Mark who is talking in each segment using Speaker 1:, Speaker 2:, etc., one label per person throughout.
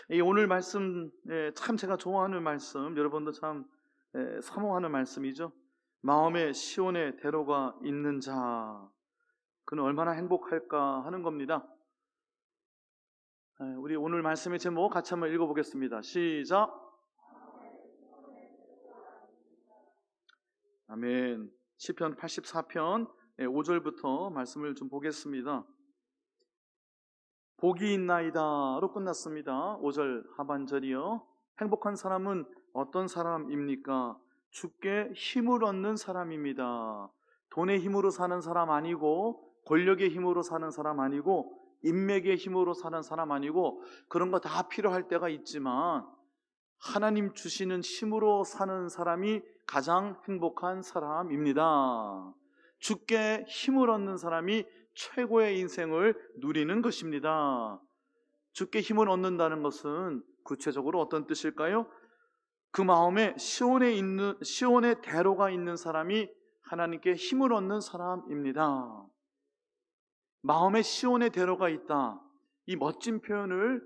Speaker 1: 이 오늘 말씀 참 제가 좋아하는 말씀, 여러분도 참 사모하는 말씀이죠. 마음에 시온의 대로가 있는 자, 그는 얼마나 행복할까 하는 겁니다. 우리 오늘 말씀의 제목 같이 한번 읽어보겠습니다. 시작. 아멘. 시편 84편 5절부터 말씀을 좀 보겠습니다. 복이 있나이다로 끝났습니다. 5절 하반절이요. 행복한 사람은 어떤 사람입니까? 주께 힘을 얻는 사람입니다. 돈의 힘으로 사는 사람 아니고, 권력의 힘으로 사는 사람 아니고, 인맥의 힘으로 사는 사람 아니고, 그런 거 다 필요할 때가 있지만 하나님 주시는 힘으로 사는 사람이 가장 행복한 사람입니다. 주께 힘을 얻는 사람이 최고의 인생을 누리는 것입니다. 주께 힘을 얻는다는 것은 구체적으로 어떤 뜻일까요? 그 마음에 시온의 대로가 있는 사람이 하나님께 힘을 얻는 사람입니다. 마음에 시온의 대로가 있다. 이 멋진 표현을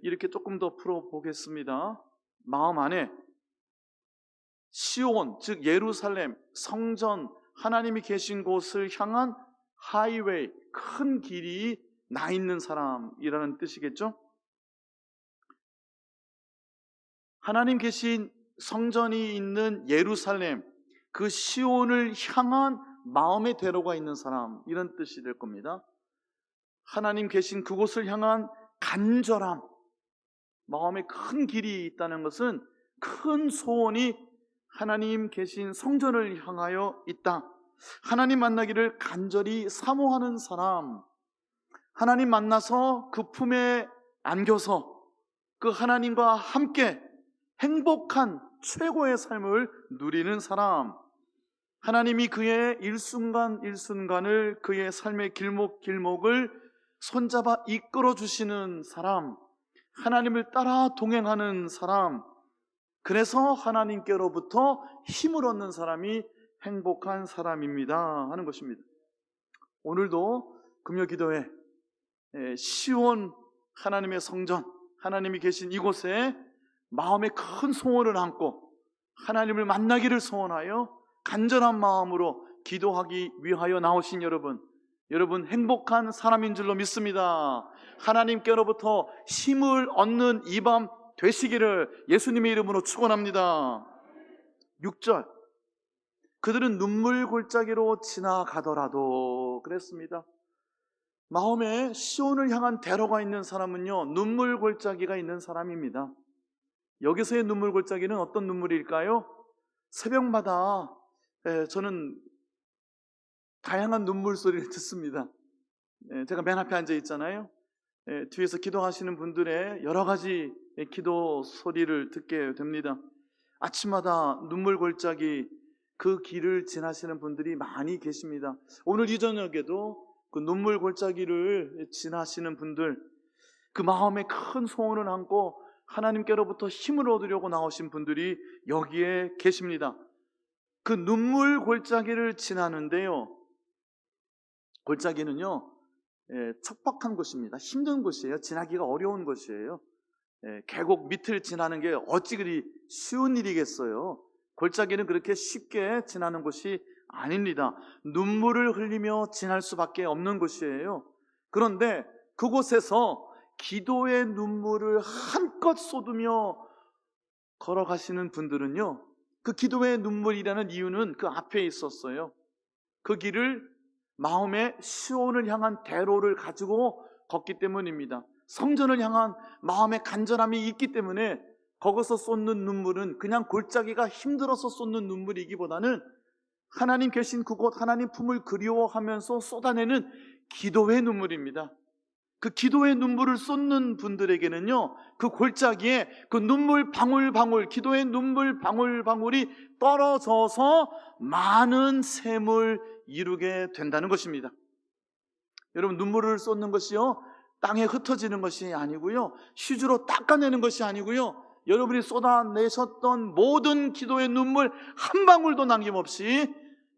Speaker 1: 이렇게 조금 더 풀어보겠습니다. 마음 안에 시온, 즉 예루살렘, 성전, 하나님이 계신 곳을 향한 하이웨이, 큰 길이 나 있는 사람이라는 뜻이겠죠? 하나님 계신 성전이 있는 예루살렘, 그 시온을 향한 마음의 대로가 있는 사람, 이런 뜻이 될 겁니다. 하나님 계신 그곳을 향한 간절함, 마음에 큰 길이 있다는 것은 큰 소원이 하나님 계신 성전을 향하여 있다. 하나님 만나기를 간절히 사모하는 사람, 하나님 만나서 그 품에 안겨서 그 하나님과 함께 행복한 최고의 삶을 누리는 사람, 하나님이 그의 일순간 일순간을, 그의 삶의 길목길목을 손잡아 이끌어 주시는 사람, 하나님을 따라 동행하는 사람, 그래서 하나님께로부터 힘을 얻는 사람이 행복한 사람입니다 하는 것입니다. 오늘도 금요기도회 시온 하나님의 성전, 하나님이 계신 이곳에 마음에 큰 소원을 안고 하나님을 만나기를 소원하여 간절한 마음으로 기도하기 위하여 나오신 여러분 행복한 사람인 줄로 믿습니다. 하나님께로부터 힘을 얻는 이 밤 되시기를 예수님의 이름으로 축원합니다. 6절, 그들은 눈물 골짜기로 지나가더라도, 그랬습니다. 마음에 시온을 향한 대로가 있는 사람은요, 눈물 골짜기가 있는 사람입니다. 여기서의 눈물 골짜기는 어떤 눈물일까요? 새벽마다 저는 다양한 눈물 소리를 듣습니다. 제가 맨 앞에 앉아 있잖아요. 뒤에서 기도하시는 분들의 여러 가지 기도 소리를 듣게 됩니다. 아침마다 눈물 골짜기, 그 길을 지나시는 분들이 많이 계십니다. 오늘 이 저녁에도 그 눈물 골짜기를 지나시는 분들, 그 마음에 큰 소원을 안고 하나님께로부터 힘을 얻으려고 나오신 분들이 여기에 계십니다. 그 눈물 골짜기를 지나는데요, 골짜기는요 척박한 곳입니다. 힘든 곳이에요. 지나기가 어려운 곳이에요. 계곡 밑을 지나는 게 어찌 그리 쉬운 일이겠어요. 골짜기는 그렇게 쉽게 지나는 곳이 아닙니다. 눈물을 흘리며 지날 수밖에 없는 곳이에요. 그런데 그곳에서 기도의 눈물을 한껏 쏟으며 걸어가시는 분들은요, 그 기도의 눈물이라는 이유는 그 앞에 있었어요. 그 길을 마음의 시온을 향한 대로를 가지고 걷기 때문입니다. 성전을 향한 마음의 간절함이 있기 때문에 거기서 쏟는 눈물은 그냥 골짜기가 힘들어서 쏟는 눈물이기보다는 하나님 계신 그곳, 하나님 품을 그리워하면서 쏟아내는 기도의 눈물입니다. 그 기도의 눈물을 쏟는 분들에게는요, 그 골짜기에 그 눈물 방울방울, 기도의 눈물 방울방울이 떨어져서 많은 샘을 이루게 된다는 것입니다. 여러분, 눈물을 쏟는 것이요, 땅에 흩어지는 것이 아니고요, 휴지로 닦아내는 것이 아니고요, 여러분이 쏟아내셨던 모든 기도의 눈물 한 방울도 남김없이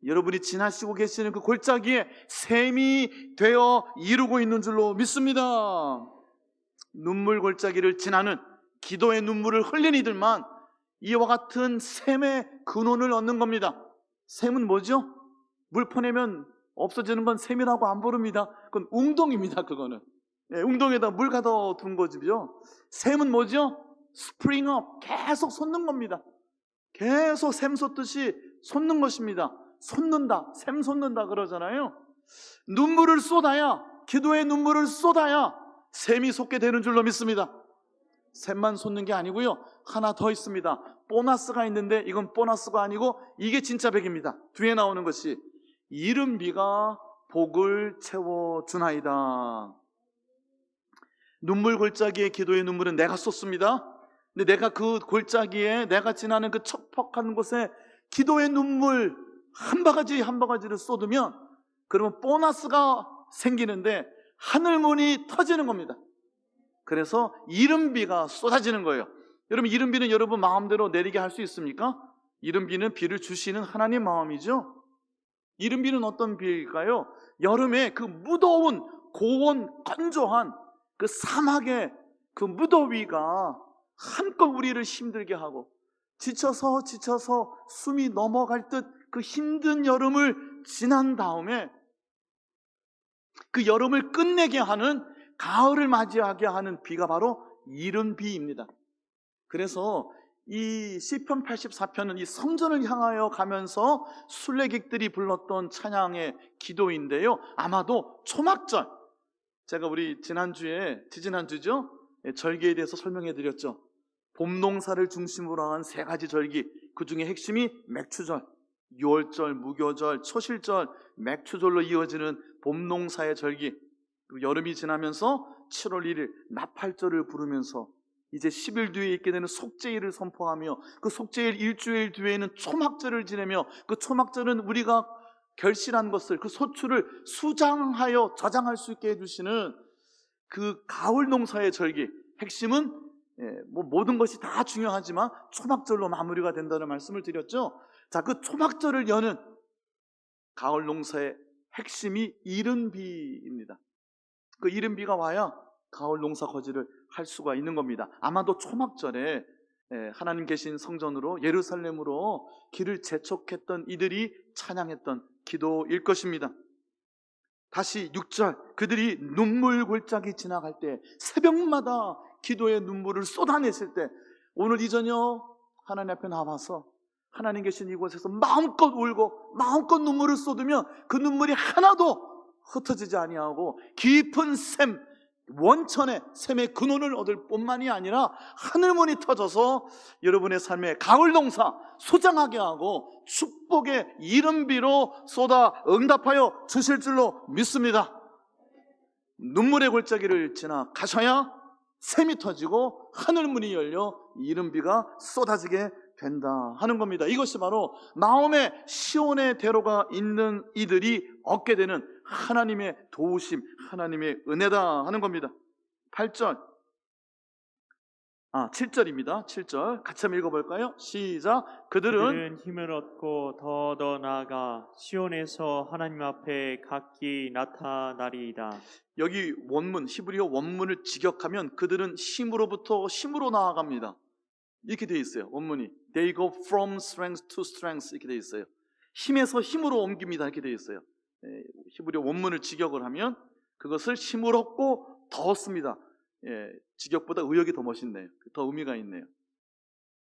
Speaker 1: 여러분이 지나시고 계시는 그 골짜기에 샘이 되어 이루고 있는 줄로 믿습니다. 눈물 골짜기를 지나는 기도의 눈물을 흘린 이들만 이와 같은 샘의 근원을 얻는 겁니다. 샘은 뭐죠? 물 퍼내면 없어지는 건 샘이라고 안 부릅니다. 그건 웅덩입니다. 그거는 웅덩에다 물 가둬 둔 거지요. 샘은 뭐죠? 스프링 업, 계속 솟는 겁니다. 계속 샘 솟듯이 솟는 것입니다. 솟는다, 샘 솟는다 그러잖아요. 눈물을 쏟아야, 기도의 눈물을 쏟아야 샘이 솟게 되는 줄로 믿습니다. 샘만 솟는 게 아니고요, 하나 더 있습니다. 보너스가 있는데 이건 보너스가 아니고 이게 진짜 백입니다. 뒤에 나오는 것이 이른 비가 복을 채워주나이다. 눈물 골짜기의 기도의 눈물은 내가 쏟습니다. 근데 내가 그 골짜기에, 내가 지나는 그 척박한 곳에 기도의 눈물 한 바가지 한 바가지를 쏟으면 그러면 보너스가 생기는데 하늘문이 터지는 겁니다. 그래서 이른 비가 쏟아지는 거예요. 여러분, 이른 비는 여러분 마음대로 내리게 할 수 있습니까? 이른 비는 비를 주시는 하나님 마음이죠. 이른 비는 어떤 비일까요? 여름에 그 무더운 고온 건조한 그 사막의 그 무더위가 한껏 우리를 힘들게 하고 지쳐서 숨이 넘어갈 듯 그 힘든 여름을 지난 다음에 그 여름을 끝내게 하는, 가을을 맞이하게 하는 비가 바로 이른 비입니다. 그래서 이 시편 84편은 이 성전을 향하여 가면서 순례객들이 불렀던 찬양의 기도인데요, 아마도 초막절, 제가 우리 지지난주죠? 절기에 대해서 설명해 드렸죠. 봄 농사를 중심으로 한 세 가지 절기, 그 중에 핵심이 맥추절, 6월절, 무교절, 초실절, 맥추절로 이어지는 봄 농사의 절기. 그리고 여름이 지나면서 7월 1일 나팔절을 부르면서 이제 10일 뒤에 있게 되는 속죄일을 선포하며, 그 속죄일 일주일 뒤에는 초막절을 지내며, 그 초막절은 우리가 결실한 것을, 그 소출을 수장하여 저장할 수 있게 해주시는 그 가을 농사의 절기. 핵심은 모든 것이 다 중요하지만 초막절로 마무리가 된다는 말씀을 드렸죠. 자, 그 초막절을 여는 가을 농사의 핵심이 이른 비입니다. 그 이른 비가 와야 가을 농사 거지를 할 수가 있는 겁니다. 아마도 초막절에 하나님 계신 성전으로, 예루살렘으로 길을 재촉했던 이들이 찬양했던 기도일 것입니다. 다시 6절, 그들이 눈물 골짜기 지나갈 때, 새벽마다 기도의 눈물을 쏟아냈을 때, 오늘 이 저녁 하나님 앞에 나와서 하나님 계신 이곳에서 마음껏 울고 마음껏 눈물을 쏟으면 그 눈물이 하나도 흩어지지 아니하고 깊은 샘, 원천의 샘의 근원을 얻을 뿐만이 아니라 하늘문이 터져서 여러분의 삶에 가을 농사 소장하게 하고 축복의 이른 비로 쏟아 응답하여 주실 줄로 믿습니다. 눈물의 골짜기를 지나 가셔야 샘이 터지고 하늘문이 열려 이른 비가 쏟아지게 된다 하는 겁니다. 이것이 바로 마음의 시온의 대로가 있는 이들이 얻게 되는 하나님의 도우심, 하나님의 은혜다 하는 겁니다. 7절입니다. 7절 같이 한번 읽어볼까요? 시작. 그들은
Speaker 2: 힘을 얻고 더 나아가 시온에서 하나님 앞에 각기 나타나리이다.
Speaker 1: 여기 원문, 히브리어 원문을 직역하면 그들은 힘으로부터 힘으로 나아갑니다. 이렇게 되어 있어요. 원문이 They go from strength to strength 이렇게 되어 있어요. 힘에서 힘으로 옮깁니다 이렇게 되어 있어요. 히브리어 원문을 직역을 하면 그것을 힘을 얻고 더 얻습니다. 직역보다 의역이 더 멋있네요. 더 의미가 있네요.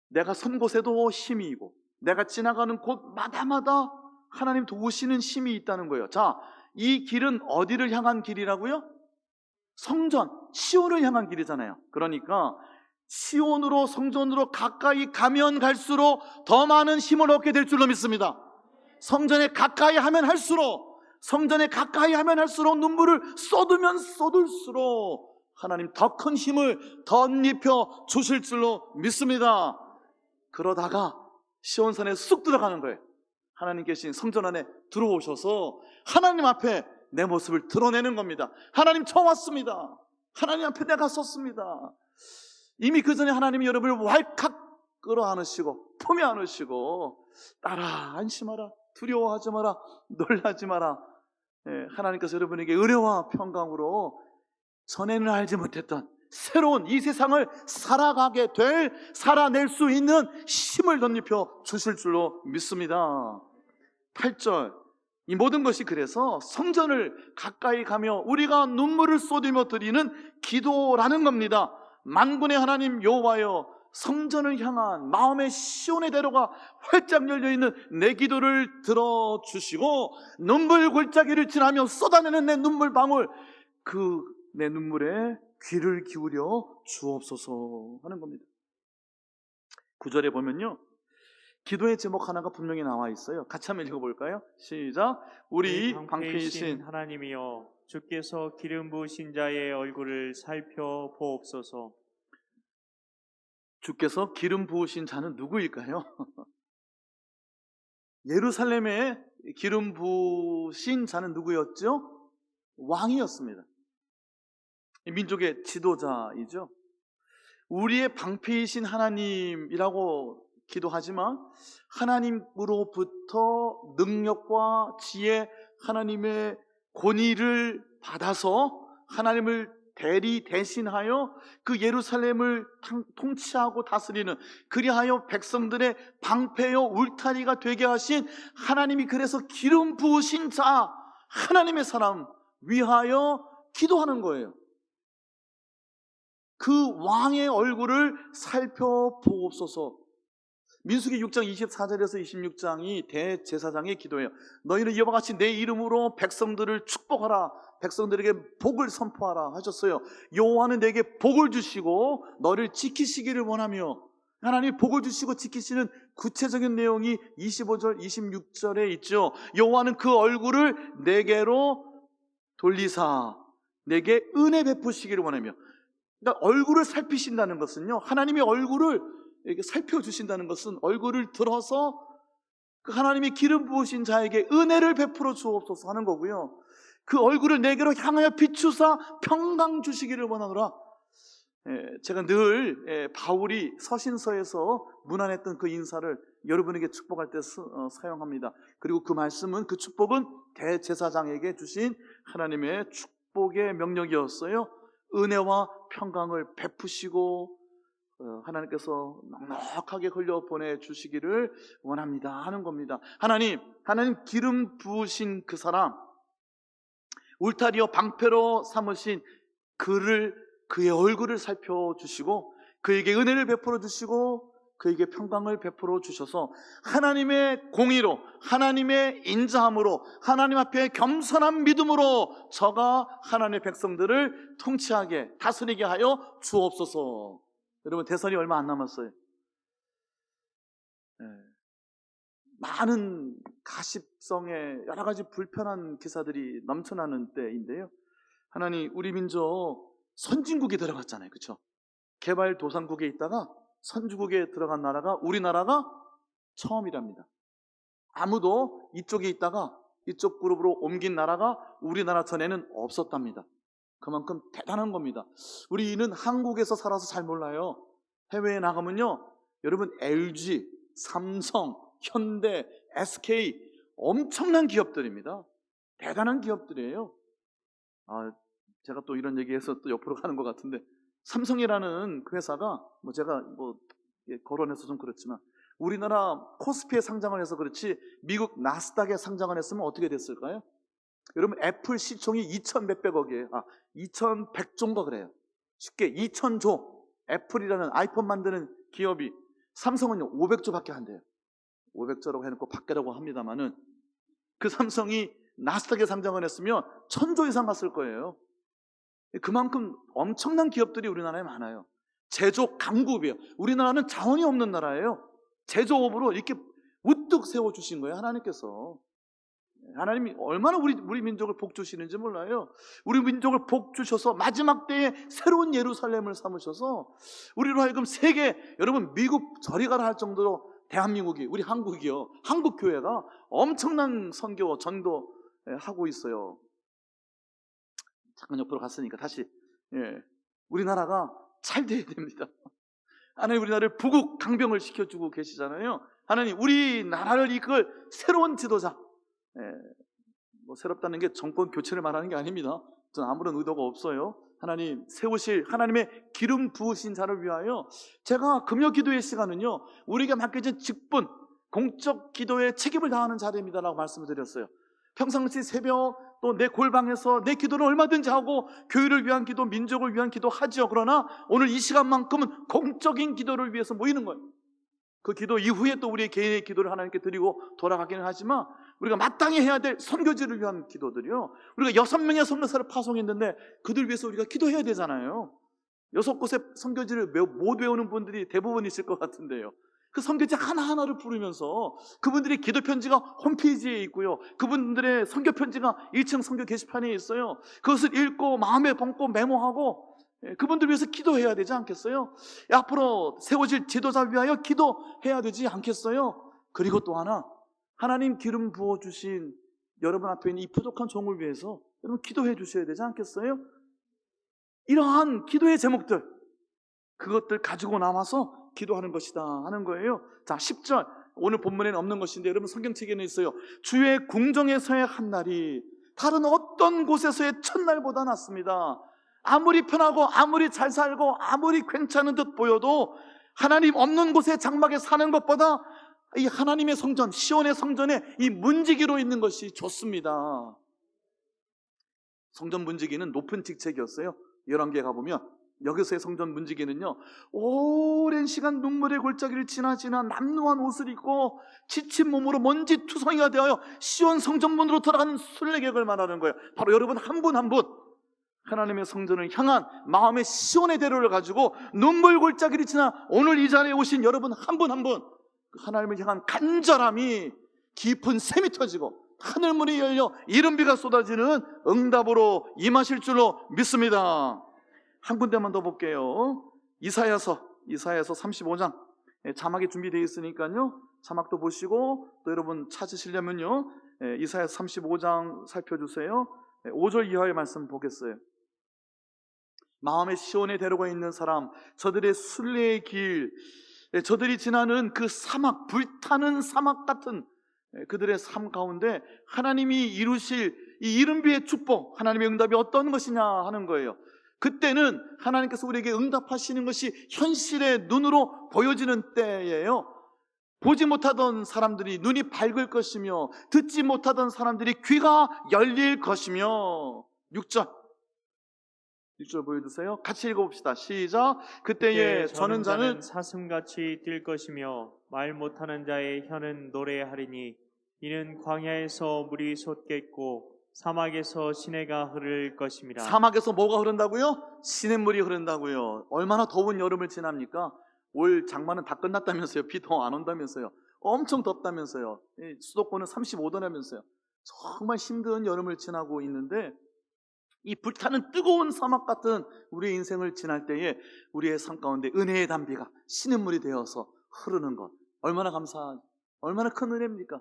Speaker 1: 내가 선 곳에도 힘이 있고 내가 지나가는 곳마다마다 하나님 도우시는 힘이 있다는 거예요. 자, 이 길은 어디를 향한 길이라고요? 성전, 시온을 향한 길이잖아요. 그러니까 시온으로, 성전으로 가까이 가면 갈수록 더 많은 힘을 얻게 될 줄로 믿습니다. 성전에 가까이 하면 할수록, 성전에 가까이 하면 할수록 눈물을 쏟으면 쏟을수록 하나님 더 큰 힘을 덧입혀 주실 줄로 믿습니다. 그러다가 시온산에 쑥 들어가는 거예요. 하나님 계신 성전 안에 들어오셔서 하나님 앞에 내 모습을 드러내는 겁니다. 하나님 저 왔습니다. 하나님 앞에 내가 섰습니다. 이미 그 전에 하나님이 여러분을 왈칵 끌어안으시고 품에 안으시고 따라 안심하라, 두려워하지 마라, 놀라지 마라. 하나님께서 여러분에게 의뢰와 평강으로 전에는 알지 못했던, 새로운 이 세상을 살아가게 될, 살아낼 수 있는 힘을 덧입혀 주실 줄로 믿습니다. 8절, 이 모든 것이 그래서 성전을 가까이 가며 우리가 눈물을 쏟으며 드리는 기도라는 겁니다. 만군의 하나님 여호와여, 성전을 향한 마음의 시온의 대로가 활짝 열려있는 내 기도를 들어주시고 눈물 골짜기를 지나며 쏟아내는 내 눈물방울, 그 내 눈물에 귀를 기울여 주옵소서 하는 겁니다. 9절에 보면요, 기도의 제목 하나가 분명히 나와 있어요. 같이 한번 읽어볼까요? 시작. 우리 방패이신
Speaker 2: 하나님이여, 주께서 기름 부으신 자의 얼굴을 살펴보옵소서.
Speaker 1: 주께서 기름 부으신 자는 누구일까요? 예루살렘에 기름 부으신 자는 누구였죠? 왕이었습니다. 민족의 지도자이죠. 우리의 방패이신 하나님이라고 기도하지만 하나님으로부터 능력과 지혜, 하나님의 권위를 받아서 하나님을 대신하여 그 예루살렘을 통치하고 다스리는, 그리하여 백성들의 방패요 울타리가 되게 하신 하나님이, 그래서 기름 부으신 자, 하나님의 사람 위하여 기도하는 거예요. 그 왕의 얼굴을 살펴보옵소서. 민수기 6장 24절에서 26장이 대제사장의 기도예요. 너희는 이와 같이 내 이름으로 백성들을 축복하라, 백성들에게 복을 선포하라 하셨어요. 여호와는 내게 복을 주시고 너를 지키시기를 원하며, 하나님이 복을 주시고 지키시는 구체적인 내용이 25절 26절에 있죠. 여호와는 그 얼굴을 내게로 돌리사 내게 은혜 베푸시기를 원하며. 그러니까 얼굴을 살피신다는 것은요, 하나님의 얼굴을 이렇게 살펴주신다는 것은 얼굴을 들어서 그 하나님이 기름 부으신 자에게 은혜를 베풀어 주옵소서 하는 거고요. 그 얼굴을 내게로 향하여 비추사 평강 주시기를 원하노라. 제가 늘 바울이 서신서에서 문안했던 그 인사를 여러분에게 축복할 때 사용합니다. 그리고 그 말씀은, 그 축복은 대제사장에게 주신 하나님의 축복의 명령이었어요. 은혜와 평강을 베푸시고 하나님께서 넉넉하게 흘려 보내주시기를 원합니다 하는 겁니다. 하나님 기름 부으신 그 사람, 울타리와 방패로 삼으신 그의 얼굴을 살펴주시고 그에게 은혜를 베풀어 주시고 그에게 평강을 베풀어 주셔서 하나님의 공의로, 하나님의 인자함으로, 하나님 앞에 겸손한 믿음으로 저가 하나님의 백성들을 통치하게, 다스리게 하여 주옵소서. 여러분, 대선이 얼마 안 남았어요. 많은 가십성의 여러 가지 불편한 기사들이 넘쳐나는 때인데요, 하나님, 우리 민족 선진국에 들어갔잖아요. 그렇죠? 개발도상국에 있다가 선진국에 들어간 나라가 우리나라가 처음이랍니다. 아무도 이쪽에 있다가 이쪽 그룹으로 옮긴 나라가 우리나라 전에는 없었답니다. 그만큼 대단한 겁니다. 우리는 한국에서 살아서 잘 몰라요. 해외에 나가면요, 여러분, LG, 삼성, 현대, SK 엄청난 기업들입니다. 대단한 기업들이에요. 제가 또 이런 얘기해서 또 옆으로 가는 것 같은데, 삼성이라는 그 회사가 제가 거론해서 좀 그렇지만 우리나라 코스피에 상장을 해서 그렇지 미국 나스닥에 상장을 했으면 어떻게 됐을까요? 여러분, 애플 시총이 2,100억이에요. 2,100조인가 그래요. 쉽게 2,000조. 애플이라는 아이폰 만드는 기업이, 삼성은요 500조밖에 안 돼요. 500조라고 해놓고 밖이라고 합니다만은, 그 삼성이 나스닥에 상장을 했으면 1,000조 이상 갔을 거예요. 그만큼 엄청난 기업들이 우리나라에 많아요. 제조 강국이에요. 우리나라는 자원이 없는 나라예요. 제조업으로 이렇게 우뚝 세워주신 거예요, 하나님께서. 하나님이 얼마나 우리 민족을 복 주시는지 몰라요. 우리 민족을 복 주셔서 마지막 때에 새로운 예루살렘을 삼으셔서 우리로 하여금 세계, 여러분, 미국 저리 가라 할 정도로 대한민국이, 우리 한국이요, 한국교회가 엄청난 선교, 전도 하고 있어요. 잠깐 옆으로 갔으니까 다시, 우리나라가 잘 돼야 됩니다. 하나님, 우리나라를 부국 강병을 시켜주고 계시잖아요. 하나님, 우리나라를 이끌 새로운 지도자, 새롭다는 게 정권 교체를 말하는 게 아닙니다. 저는 아무런 의도가 없어요. 하나님 세우실 하나님의 기름 부으신 자를 위하여 제가 금요 기도의 시간은요, 우리에게 맡겨진 직분, 공적 기도의 책임을 다하는 자리입니다라고 말씀을 드렸어요. 평상시 새벽 또 내 골방에서 내 기도를 얼마든지 하고 교회를 위한 기도, 민족을 위한 기도 하지요. 그러나 오늘 이 시간만큼은 공적인 기도를 위해서 모이는 거예요. 그 기도 이후에 또 우리의 개인의 기도를 하나님께 드리고 돌아가기는 하지만 우리가 마땅히 해야 될 선교지를 위한 기도들이요, 우리가 6명의 선교사를 파송했는데 그들 위해서 우리가 기도해야 되잖아요. 6곳의 선교지를 못 외우는 분들이 대부분 있을 것 같은데요, 그 선교지 하나하나를 부르면서 그분들의 기도 편지가 홈페이지에 있고요, 그분들의 선교 편지가 1층 선교 게시판에 있어요. 그것을 읽고 마음에 품고 메모하고 그분들 위해서 기도해야 되지 않겠어요? 앞으로 세워질 지도자를 위하여 기도해야 되지 않겠어요? 그리고 또 하나, 하나님 기름 부어주신 여러분 앞에 있는 이 부족한 종을 위해서 여러분 기도해 주셔야 되지 않겠어요? 이러한 기도의 제목들, 그것들 가지고 남아서 기도하는 것이다 하는 거예요. 자, 10절, 오늘 본문에는 없는 것인데 여러분 성경책에는 있어요. 주의 궁정에서의 한날이 다른 어떤 곳에서의 첫날보다 낫습니다. 아무리 편하고 아무리 잘 살고 아무리 괜찮은 듯 보여도 하나님 없는 곳에 장막에 사는 것보다 이 하나님의 성전, 시온의 성전에 이 문지기로 있는 것이 좋습니다. 성전 문지기는 높은 직책이었어요. 11개 가보면 여기서의 성전 문지기는요, 오랜 시간 눈물의 골짜기를 지나 남루한 옷을 입고 지친 몸으로 먼지 투성이가 되어 시온 성전문으로 들어가는 순례객을 말하는 거예요. 바로 여러분 한 분 한 분 하나님의 성전을 향한 마음의 시온의 대로를 가지고 눈물 골짜기를 지나 오늘 이 자리에 오신 여러분 한 분 한 분, 하나님을 향한 간절함이 깊은 샘이 터지고 하늘문이 열려 이른비가 쏟아지는 응답으로 임하실 줄로 믿습니다. 한 군데만 더 볼게요. 이사야서 35장 자막이 준비되어 있으니까요, 자막도 보시고 또 여러분 찾으시려면요, 이사야서 35장 살펴주세요. 5절 이하의 말씀 보겠어요. 마음의 시온의 대로가 있는 사람, 저들의 순례의 길, 저들이 지나는 그 사막, 불타는 사막 같은 그들의 삶 가운데 하나님이 이루실 이 이른비의 축복, 하나님의 응답이 어떤 것이냐 하는 거예요. 그때는 하나님께서 우리에게 응답하시는 것이 현실의 눈으로 보여지는 때예요. 보지 못하던 사람들이 눈이 밝을 것이며 듣지 못하던 사람들이 귀가 열릴 것이며. 6절 보여주세요. 같이 읽어봅시다. 시작. 그때에 저는 자는
Speaker 2: 사슴같이 뛸 것이며 말 못하는 자의 혀는 노래하리니 이는 광야에서 물이 솟겠고 사막에서 시내가 흐를 것임이라.
Speaker 1: 사막에서 뭐가 흐른다고요? 시냇물이 흐른다고요. 얼마나 더운 여름을 지납니까? 올 장마는 다 끝났다면서요. 비 더 안 온다면서요. 엄청 덥다면서요. 수도권은 35도라면서요. 정말 힘든 여름을 지나고 있는데 이 불타는 뜨거운 사막 같은 우리의 인생을 지날 때에 우리의 삶 가운데 은혜의 담비가 시냇물이 되어서 흐르는 것, 얼마나 얼마나 큰 은혜입니까?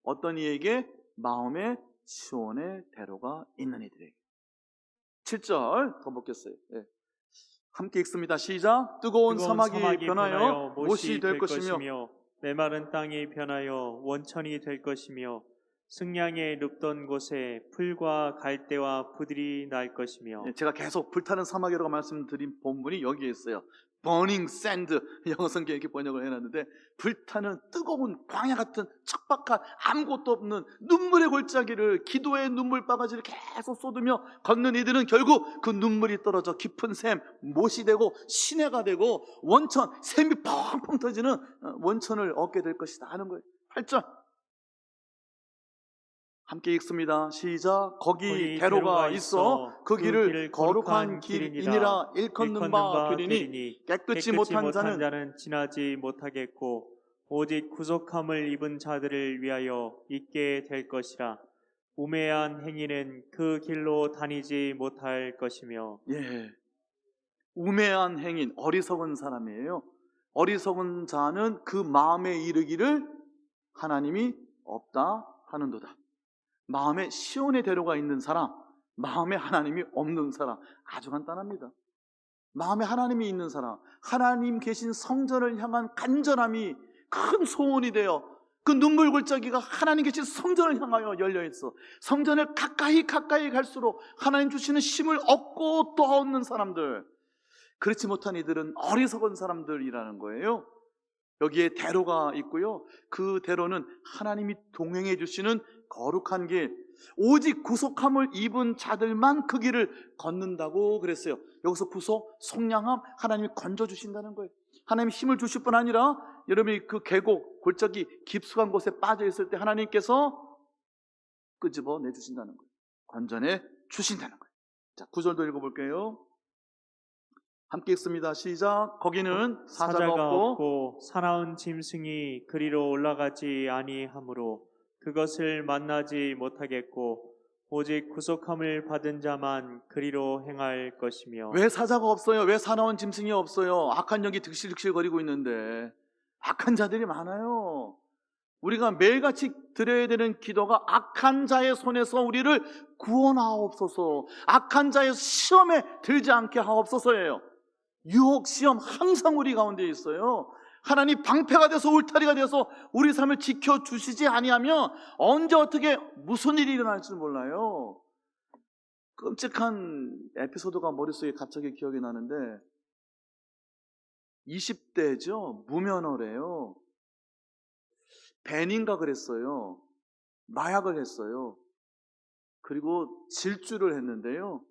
Speaker 1: 어떤 이에게? 마음의 시온의 대로가 있는 이들에게. 7절 더 먹겠어요. 함께 읽습니다. 시작. 뜨거운 사막이 변하여 못이 될 것이며
Speaker 2: 메마른 땅이 변하여 원천이 될 것이며 승량에 눕던 곳에 풀과 갈대와 부들이 날 것이며.
Speaker 1: 제가 계속 불타는 사막이라고 말씀드린 본문이 여기에 있어요. Burning Sand, 영어 성경에 이렇게 번역을 해놨는데, 불타는 뜨거운 광야 같은 척박한 아무것도 없는 눈물의 골짜기를, 기도의 눈물 바가지를 계속 쏟으며 걷는 이들은 결국 그 눈물이 떨어져 깊은 샘, 못이 되고 시내가 되고 원천, 샘이 펑펑 터지는 원천을 얻게 될 것이다 하는 거예요. 8절 함께 읽습니다. 시작. 거기 대로가 있어 그 길을 거룩한 길이니라. 일컫는 바 되리니 깨끗이 못한 자는
Speaker 2: 지나지 못하겠고 오직 구속함을 입은 자들을 위하여 있게 될 것이라. 우매한 행위는 그 길로 다니지 못할 것이며.
Speaker 1: 우매한 행인, 어리석은 사람이에요. 어리석은 자는 그 마음에 이르기를 하나님이 없다 하는도다. 마음에 시온의 대로가 있는 사람, 마음에 하나님이 없는 사람, 아주 간단합니다. 마음에 하나님이 있는 사람, 하나님 계신 성전을 향한 간절함이 큰 소원이 되어 그 눈물 골짜기가 하나님 계신 성전을 향하여 열려있어. 성전을 가까이 갈수록 하나님 주시는 힘을 얻고 또 얻는 사람들, 그렇지 못한 이들은 어리석은 사람들이라는 거예요. 여기에 대로가 있고요, 그 대로는 하나님이 동행해 주시는 거룩한 길, 오직 구속함을 입은 자들만 그 길을 걷는다고 그랬어요. 여기서 구속, 속량함, 하나님이 건져주신다는 거예요. 하나님이 힘을 주실 뿐 아니라 여러분이 그 계곡, 골짜기 깊숙한 곳에 빠져 있을 때 하나님께서 끄집어 내주신다는 거예요. 건져내 주신다는 거예요. 자, 9절도 읽어볼게요. 함께 읽습니다. 시작. 거기는 사자가 없고
Speaker 2: 사나운 짐승이 그리로 올라가지 아니하므로 그것을 만나지 못하겠고 오직 구속함을 받은 자만 그리로 행할 것이며.
Speaker 1: 왜 사자가 없어요? 왜 사나운 짐승이 없어요? 악한 영이 득실득실 거리고 있는데. 악한 자들이 많아요. 우리가 매일같이 드려야 되는 기도가 악한 자의 손에서 우리를 구원하옵소서, 악한 자의 시험에 들지 않게 하옵소서예요. 유혹, 시험 항상 우리 가운데 있어요. 하나님 방패가 돼서 울타리가 돼서 우리 삶을 지켜주시지 아니하면 언제 어떻게 무슨 일이 일어날지 몰라요. 끔찍한 에피소드가 머릿속에 갑자기 기억이 나는데, 20대죠. 무면허래요. 벤인가 그랬어요. 마약을 했어요. 그리고 질주를 했는데요,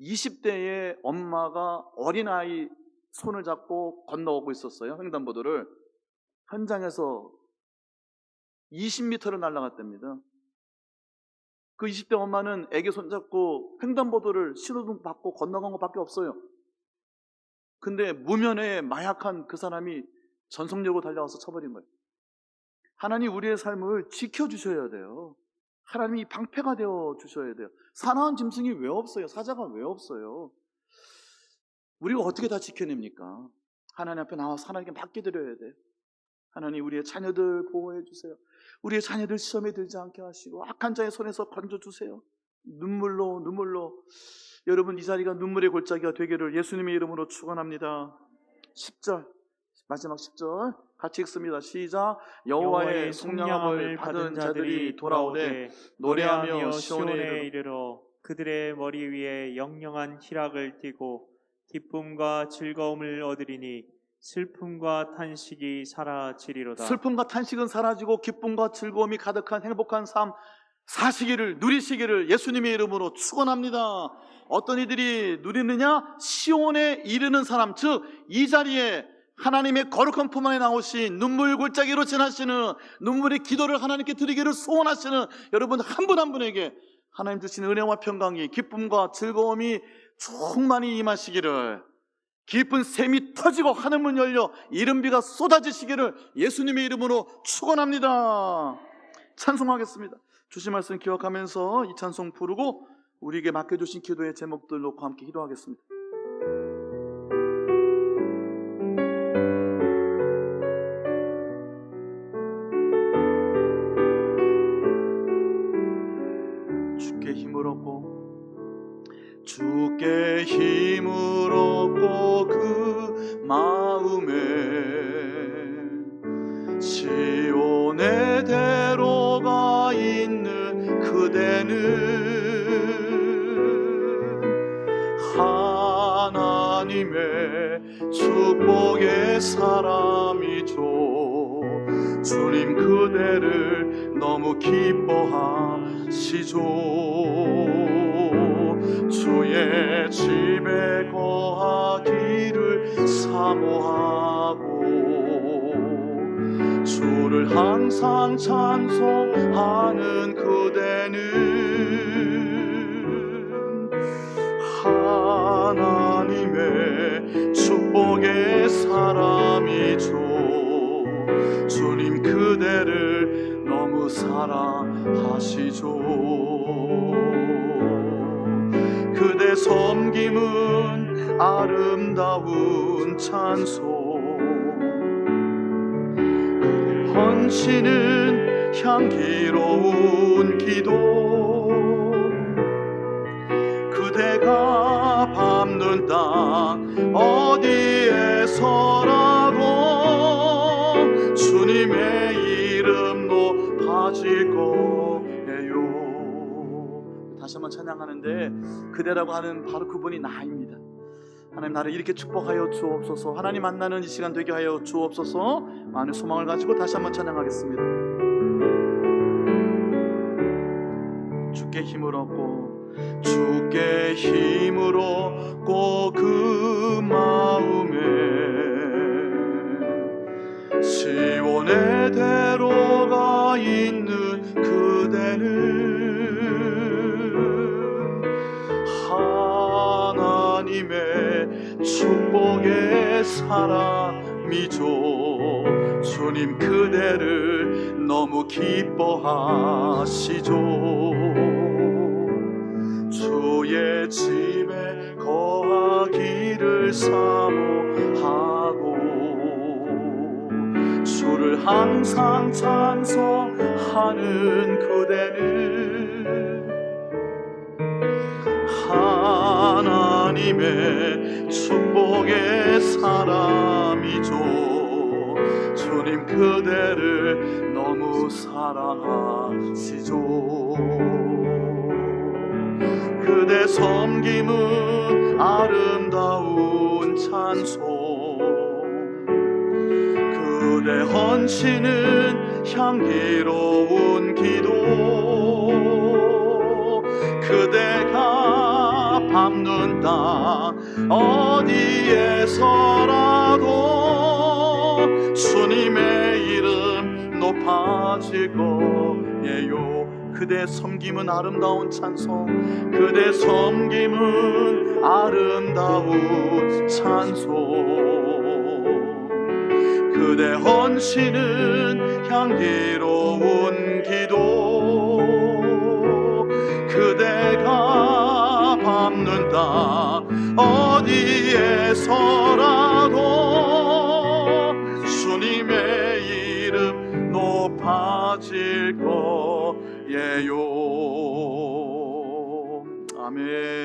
Speaker 1: 20대의 엄마가 어린아이 손을 잡고 건너오고 있었어요. 횡단보도를. 현장에서 20m를 날아갔답니다. 그 20대 엄마는 애기 손잡고 횡단보도를 신호등 받고 건너간 것밖에 없어요. 근데 무면에 마약한 그 사람이 전속력으로 달려와서 쳐버린 거예요. 하나님 우리의 삶을 지켜주셔야 돼요. 하나님이 방패가 되어 주셔야 돼요. 사나운 짐승이 왜 없어요? 사자가 왜 없어요? 우리가 어떻게 다 지켜냅니까? 하나님 앞에 나와서 하나님께 맡겨드려야 돼요. 하나님 우리의 자녀들 보호해 주세요. 우리의 자녀들 시험에 들지 않게 하시고 악한 자의 손에서 건져주세요. 눈물로 여러분, 이 자리가 눈물의 골짜기가 되기를 예수님의 이름으로 축원합니다. 10절, 마지막 10절 같이 읽습니다. 시작. 여호와의 속량함을 받은 자들이 돌아오되 노래하며 시온에
Speaker 2: 이르러 그들의 머리 위에 영영한 희락을 띠고 기쁨과 즐거움을 얻으리니 슬픔과 탄식이 사라지리로다.
Speaker 1: 슬픔과 탄식은 사라지고 기쁨과 즐거움이 가득한 행복한 삶 사시기를, 누리시기를 예수님의 이름으로 축원합니다. 어떤 이들이 누리느냐? 시온에 이르는 사람, 즉 이 자리에 하나님의 거룩한 품 안에 나오신 눈물 골짜기로 지나시는, 눈물의 기도를 하나님께 드리기를 소원하시는 여러분 한 분 한 분에게 하나님 주시는 은혜와 평강이, 기쁨과 즐거움이 충만히 임하시기를, 깊은 샘이 터지고 하늘문 열려 이른비가 쏟아지시기를 예수님의 이름으로 축원합니다. 찬송하겠습니다. 주신 말씀 기억하면서 이 찬송 부르고 우리에게 맡겨주신 기도의 제목들 놓고 함께 기도하겠습니다. 주께 힘을 얻고, 주께 힘을 얻고 그 마음에 시온의 대로가 있는 그대는 하나님의 축복의 사람이죠. 주님 그대를 너무 기뻐하시죠. 주의 집에 거하기를 사모하고 주를 항상 찬송하는 그대는 하나님의 축복의 사람이죠. 주님 그대를 너무 사랑하시죠. 그대 섬김은 아름다운 찬송, 헌신은 향기로운 기도. 그대가 밟는 땅 어디에서라도 주님의 이름 높아질 거예요. 다시 한번 찬양하는데 그대라고 하는 바로 그분이 나입니다. 하나님, 나를 이렇게 축복하여 주옵소서. 하나님 만나는 이 시간 되게 하여 주옵소서. 많은 소망을 가지고 다시 한번 찬양하겠습니다. 주께 힘을 얻고, 주께 힘을 얻고 그 마음에 시온의 대로가 있는 그대는 하나님의 축복의 사람이죠. 주님 그대를 너무 기뻐하시죠. 주의 집에 거하기를 사모하고 주를 항상 찬송하는 그대는 하나님의 축복의 사람이죠. 주님 그대를 너무 사랑하시죠. 그대 섬김은 아름다운 찬송, 그대 헌신은 향기로운 기도. 그대가 밟는 땅 어디에서라도 주님의 이름 높아질 거예요. 그대 섬김은 아름다운 찬송, 그대 섬김은 아름다운 찬송, 그대 헌신은 향기로운 기도. 그대가 밟는 땅 어디에서라도 주님의 이름 높아질 거예요. 아멘.